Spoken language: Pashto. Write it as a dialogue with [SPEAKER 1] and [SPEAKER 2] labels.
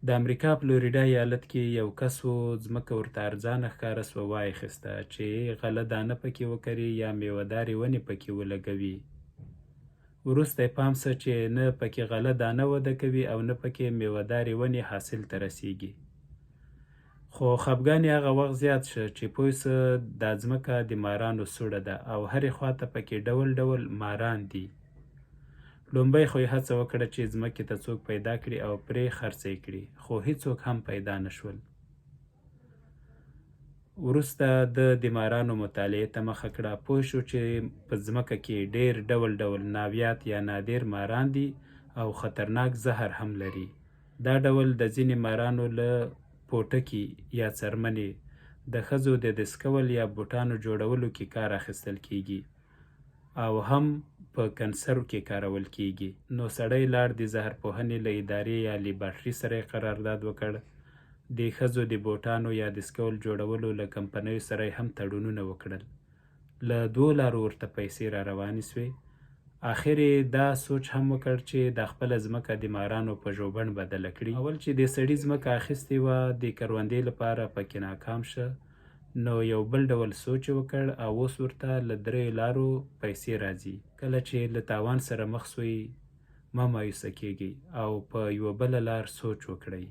[SPEAKER 1] د امریکا فلوریډا ایالت کې یو کس و ځمکه ورته ارزانه ښکاره سوه وایخیسته چې غله دانه پکې وکري یا میوهدارې ونې پکې ولګوي. وروسته یې پام سه چې نه پکې غله دانه وده کوي او نه پکې میوهدارې ونې حاصل ته رسیږي. خو خفګان یې هغه وخت زیات شه چې پوه سه دا ځمکه د مارانو سوړه ده او هرې خواته پکې ډول ډول ماران دي. لومبی خو یې هڅه وکړه چې ځمکې ته څوک پیدا کړي او پرې خرڅه یې کړي، خو هیڅوک هم پیدا نه شول. وروسته د مارانو مطالعې ته مخه کړه، پوه شو چې په ځمکه کې ډېر ډول ډول ناویات یا نادر ماران دي او خطرناک زهر هم لري. دا ډول د ځینې مارانو له پوټکي یا څرمنې د ښځو د دسکول یا بوټانو جوړولو کې کار اخیستل کیږي او هم په کنسرو کې کارول کیږي. نو سړی لاړ د زهرپوهنې له ادارې یا لیبارټري سره یې قرارداد وکړ. د ښځو د بوټانو یا دسکول جوړولو له کمپنیو سره یې هم تړونونه وکړل. له 2 لارو ورته پیسې را روانې سوې. آخر یې دا سوچ هم وکړ چې دا خپله ځمکه د مارانو په ژوبڼ بدله کړي. اول چې د سړي ځمکه اخیستې وه د کروندې لپاره پکې ناکام شه، نو یو بل ډول سوچ یې وکړ او اوس ورته له 3 لارو پیسې راځي. کله چې له تاوان سره مخ سوی مه مایوسه کیږئ او په یوه بله لار سوچ وکړئ.